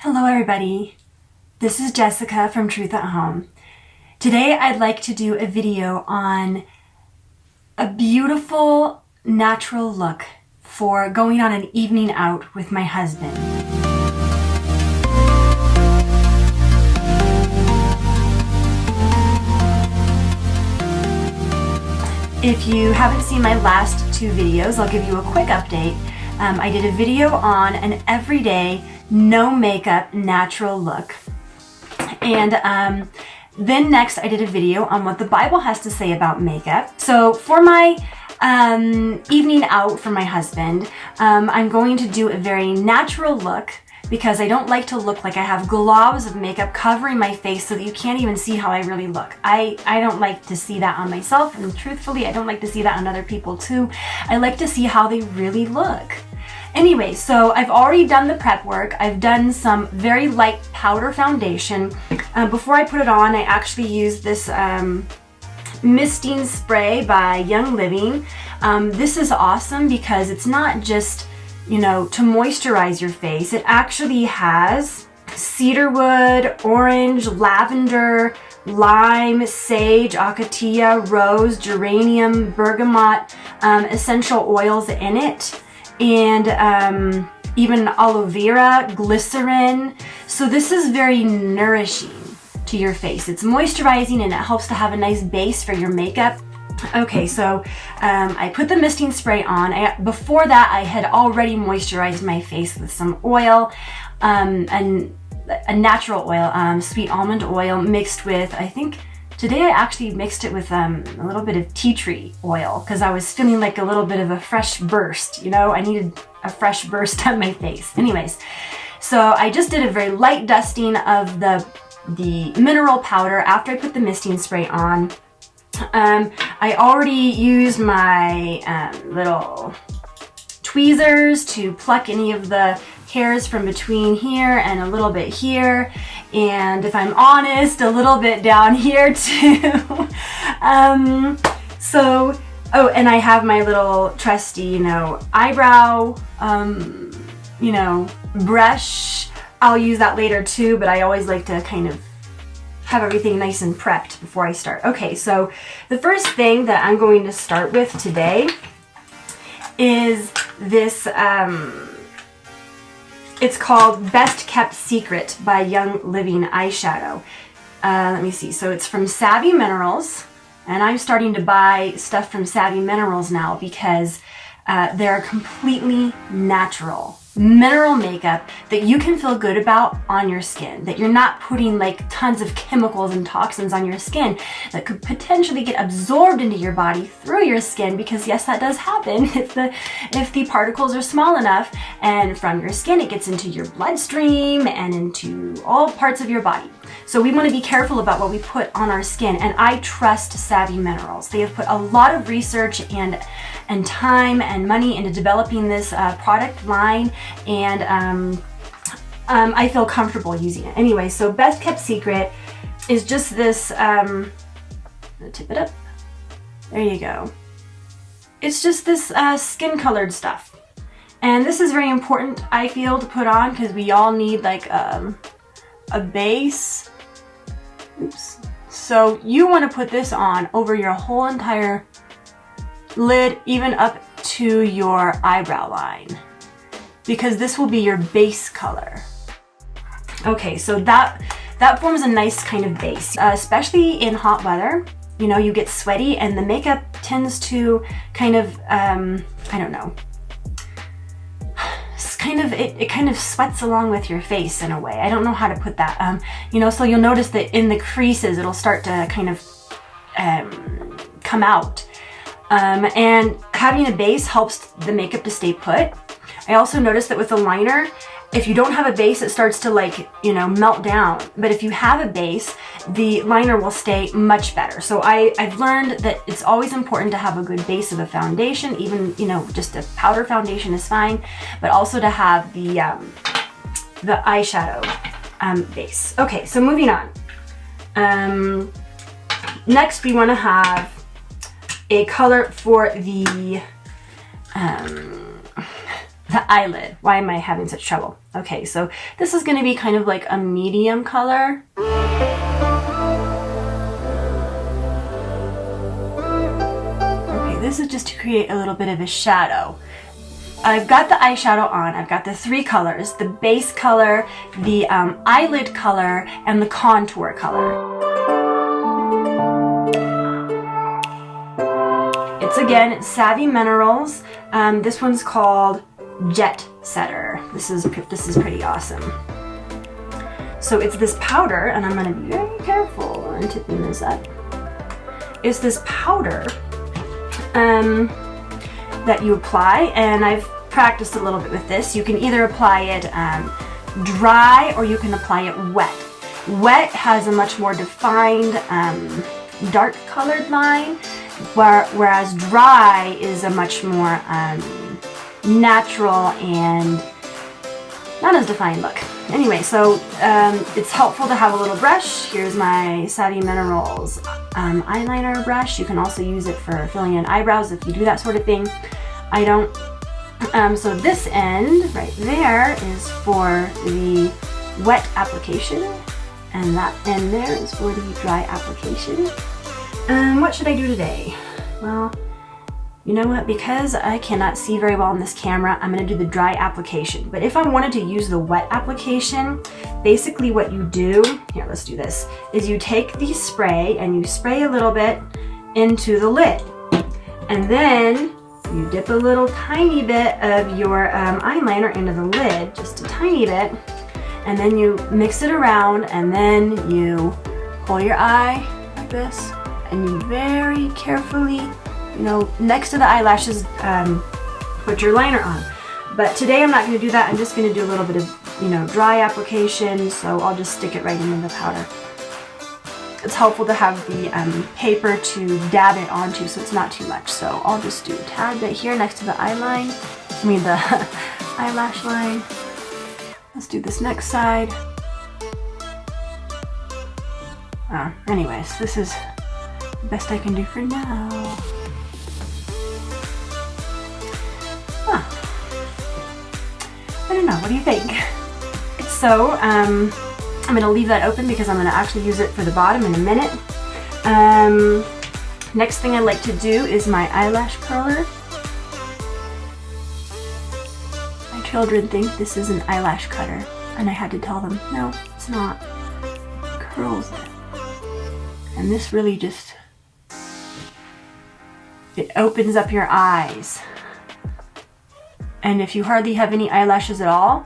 Hello everybody, this is Jessica from Truth at Home. Today I'd like to do a video on a beautiful natural look for going on an evening out with my husband. If you haven't seen my last two videos, I'll give you a quick update. I did a video on an everyday, no makeup, natural look. And then next I did a video on what the Bible has to say about makeup. So for my evening out for my husband, I'm going to do a very natural look because I don't like to look like I have globs of makeup covering my face so that you can't even see how I really look. I don't like to see that on myself, and truthfully, I don't like to see that on other people too. I like to see how they really look. Anyway, so I've already done the prep work. I've done some very light powder foundation. Before I put it on, I actually used this misting spray by Young Living. This is awesome because it's not just, you know, to moisturize your face. It actually has cedarwood, orange, lavender, lime, sage, acacia, rose, geranium, bergamot, essential oils in it. And even aloe vera, glycerin. So this is very nourishing to your face. It's moisturizing and it helps to have a nice base for your makeup. Okay, so I put the misting spray on. Before that, I had already moisturized my face with some oil, and a natural oil, sweet almond oil mixed with, I think, today I actually mixed it with a little bit of tea tree oil because I was feeling like a little bit of a fresh burst, you know? I needed a fresh burst on my face. Anyways, so I just did a very light dusting of the mineral powder after I put the misting spray on. I already used my little tweezers to pluck any of the hairs from between here and a little bit here, and if I'm honest, a little bit down here too. Oh, and I have my little trusty, you know, eyebrow, you know, brush. I'll use that later too, but I always like to kind of have everything nice and prepped before I start. Okay, so the first thing that I'm going to start with today is this, it's called Best Kept Secret by Young Living Eyeshadow. Let me see, so it's from Savvy Minerals, and I'm starting to buy stuff from Savvy Minerals now because they're completely natural mineral makeup that you can feel good about on your skin, that you're not putting like tons of chemicals and toxins on your skin that could potentially get absorbed into your body through your skin, because yes, that does happen if the particles are small enough, and from your skin it gets into your bloodstream and into all parts of your body. So we want to be careful about what we put on our skin, and I trust Savvy Minerals. They have put a lot of research and time and money into developing this product line, and I feel comfortable using it. Anyway, so Best Kept Secret is just this, I'm gonna tip it up. There you go. It's just this skin colored stuff. And this is very important, I feel, to put on because we all need like a base. Oops. So you want to put this on over your whole entire lid, even up to your eyebrow line, because this will be your base color. Okay, so that forms a nice kind of base, especially in hot weather. You know, you get sweaty and the makeup tends to kind of, I don't know, it kind of sweats along with your face in a way. I don't know how to put that. You know, so you'll notice that in the creases it'll start to kind of come out. And having a base helps the makeup to stay put. I also noticed that with the liner, if you don't have a base, it starts to, like, you know, melt down. But if you have a base, the liner will stay much better. So I've learned that it's always important to have a good base of a foundation. Even, you know, just a powder foundation is fine, but also to have the eyeshadow base. Okay, so moving on. Next, we want to have a color for the the eyelid. Why am I having such trouble? Okay, so this is going to be kind of like a medium color. Okay, this is just to create a little bit of a shadow. I've got the eyeshadow on. I've got the 3 colors, the base color, the eyelid color, and the contour color. It's Savvy Minerals. This one's called Jet Setter. This is pretty awesome. So it's this powder, and I'm going to be very careful in tipping this up. It's this powder that you apply, and I've practiced a little bit with this. You can either apply it dry or you can apply it wet. Wet has a much more defined dark colored line, whereas dry is a much more natural and not as defined look. Anyway, so it's helpful to have a little brush. Here's my Savvy Minerals eyeliner brush. You can also use it for filling in eyebrows if you do that sort of thing. I don't. So this end right there is for the wet application, and that end there is for the dry application. What should I do today? Well, you know what? Because I cannot see very well on this camera, I'm going to do the dry application. But if I wanted to use the wet application, basically what you do, here, let's do this, is you take the spray and you spray a little bit into the lid. And then you dip a little tiny bit of your eyeliner into the lid, just a tiny bit. And then you mix it around, and then you pull your eye like this, and you very carefully, you know, next to the eyelashes, put your liner on. But today I'm not going to do that. I'm just going to do a little bit of, you know, dry application, so I'll just stick it right into the powder. It's helpful to have the paper to dab it onto so it's not too much. So I'll just do a tad bit here next to the eyeline, the eyelash line. Let's do this next side. Anyways, this is the best I can do for now. I don't know, what do you think? So, I'm going to leave that open because I'm going to actually use it for the bottom in a minute. Next thing I like to do is my eyelash curler. My children think this is an eyelash cutter, and I had to tell them, no, it's not. It curls it. And this really just, it opens up your eyes. And if you hardly have any eyelashes at all,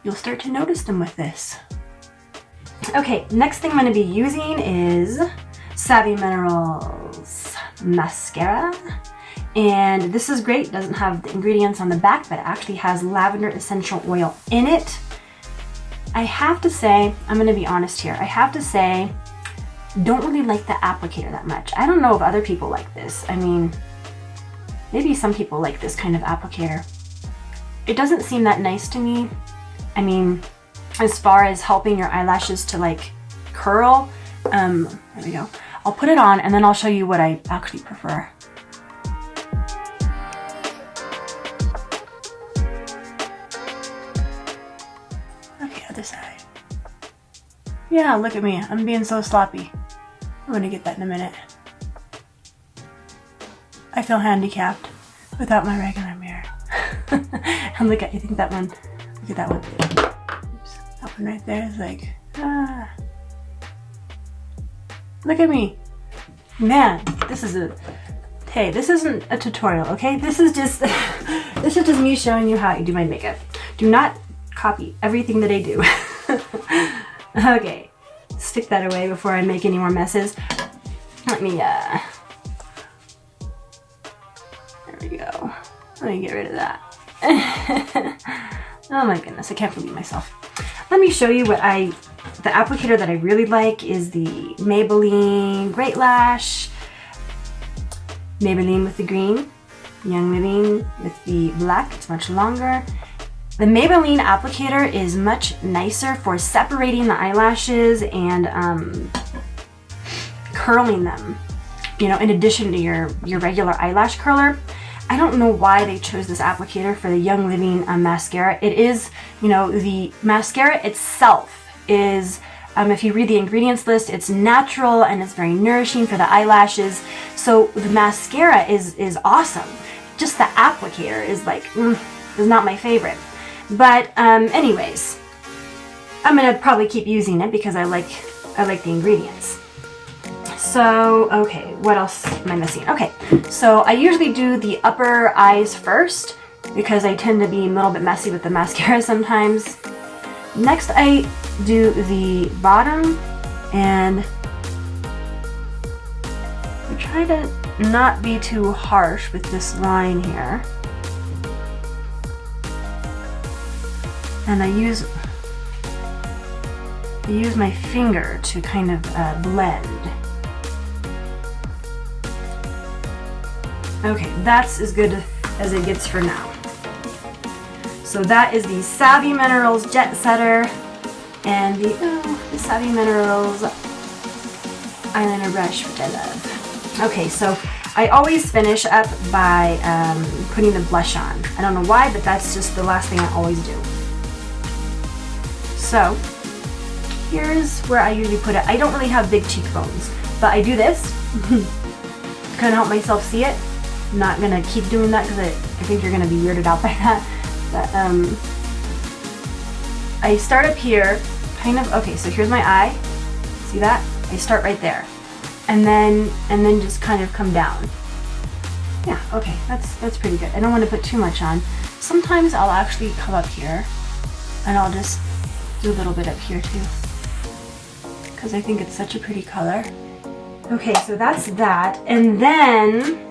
you'll start to notice them with this. Okay, next thing I'm going to be using is Savvy Minerals Mascara. And this is great. It doesn't have the ingredients on the back, but it actually has lavender essential oil in it. I have to say, I'm going to be honest here, I have to say, don't really like the applicator that much. I don't know if other people like this. I mean, maybe some people like this kind of applicator. It doesn't seem that nice to me. I mean, as far as helping your eyelashes to like curl, there we go. I'll put it on and then I'll show you what I actually prefer. Okay, other side. Yeah, look at me. I'm being so sloppy. I'm gonna get that in a minute. I feel handicapped without my regular mirror. And look at, you think that one, look at that one. Oops, that one right there is like, ah. Look at me. Man, this is a, hey, this isn't a tutorial, okay? This is just, this is just me showing you how I do my makeup. Do not copy everything that I do. Okay, stick that away before I make any more messes. Let me, there we go. Let me get rid of that. Oh my goodness, I can't believe myself. Let me show you what the applicator that I really like is the Maybelline Great Lash. Maybelline with the green, Young Living with the black, it's much longer. The Maybelline applicator is much nicer for separating the eyelashes and curling them, you know, in addition to your regular eyelash curler. I don't know why they chose this applicator for the Young Living mascara. It is, you know, the mascara itself is, if you read the ingredients list, it's natural and it's very nourishing for the eyelashes. So the mascara is awesome. Just the applicator is like, is not my favorite. But anyways, I'm gonna probably keep using it because I like the ingredients. So, okay, what else am I missing? Okay, so I usually do the upper eyes first because I tend to be a little bit messy with the mascara sometimes. Next, I do the bottom, and I try to not be too harsh with this line here. And I use my finger to kind of blend. Okay, that's as good as it gets for now. So that is the Savvy Minerals Jet Setter and the Savvy Minerals eyeliner brush, which I love. Okay, so I always finish up by putting the blush on. I don't know why, but that's just the last thing I always do. So here's where I usually put it. I don't really have big cheekbones, but I do this to kind of help myself see it. I'm not gonna keep doing that because I think you're gonna be weirded out by that. But I start up here, kind of. Okay, so here's my eye. See that? I start right there, and then just kind of come down. Yeah. Okay, that's pretty good. I don't want to put too much on. Sometimes I'll actually come up here, and I'll just do a little bit up here too, because I think it's such a pretty color. Okay, so that's that, and then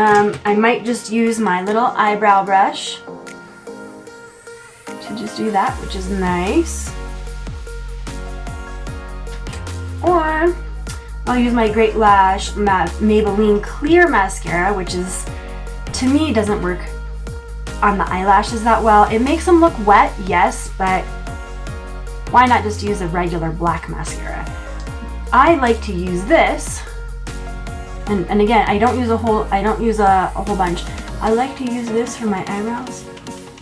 I might just use my little eyebrow brush to just do that, which is nice. Or I'll use my Great Lash Maybelline Clear Mascara, which is, to me, doesn't work on the eyelashes that well. It makes them look wet, yes, but why not just use a regular black mascara? I like to use this. And again, I don't use a whole bunch. I like to use this for my eyebrows.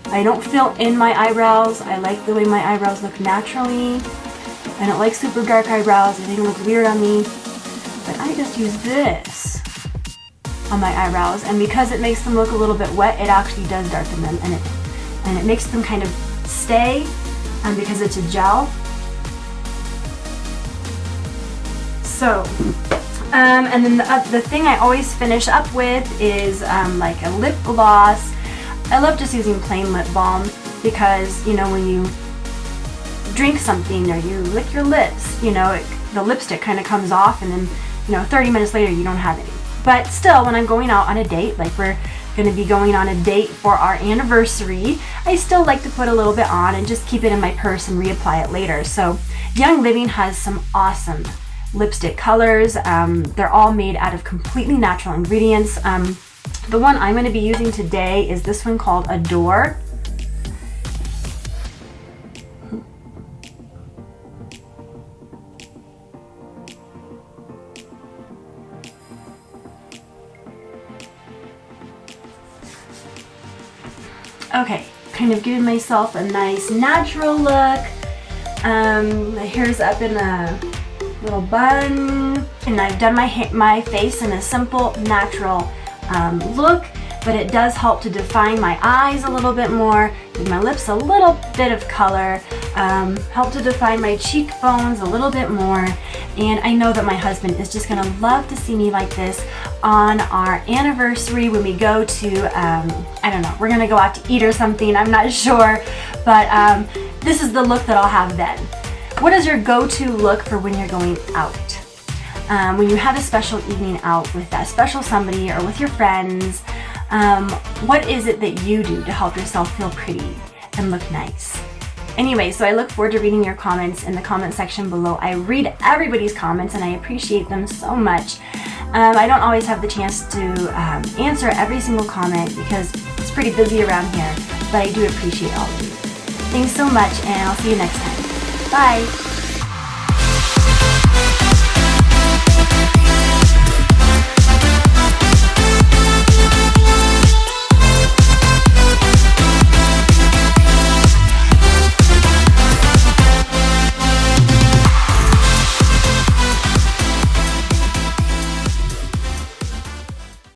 I don't fill in my eyebrows. I like the way my eyebrows look naturally. I don't like super dark eyebrows. I think it looks weird on me. But I just use this on my eyebrows, and because it makes them look a little bit wet, it actually does darken them, and it makes them kind of stay, because it's a gel. So. And then the thing I always finish up with is like a lip gloss. I love just using plain lip balm because, you know, when you drink something or you lick your lips, you know, the lipstick kind of comes off, and then, you know, 30 minutes later you don't have any. But still, when I'm going out on a date, like we're going to be going on a date for our anniversary, I still like to put a little bit on and just keep it in my purse and reapply it later. So Young Living has some awesome lipstick colors. They're all made out of completely natural ingredients. The one I'm going to be using today is this one called Adore. Okay, kind of giving myself a nice natural look. My hair's up in a little bun, and I've done my face in a simple, natural look, but it does help to define my eyes a little bit more, give my lips a little bit of color, help to define my cheekbones a little bit more, and I know that my husband is just gonna love to see me like this on our anniversary when we go to, I don't know, we're gonna go out to eat or something, I'm not sure, but this is the look that I'll have then. What is your go-to look for when you're going out? When you have a special evening out with that special somebody or with your friends, what is it that you do to help yourself feel pretty and look nice? Anyway, so I look forward to reading your comments in the comment section below. I read everybody's comments and I appreciate them so much. I don't always have the chance to answer every single comment because it's pretty busy around here, but I do appreciate all of you. Thanks so much, and I'll see you next time. Bye!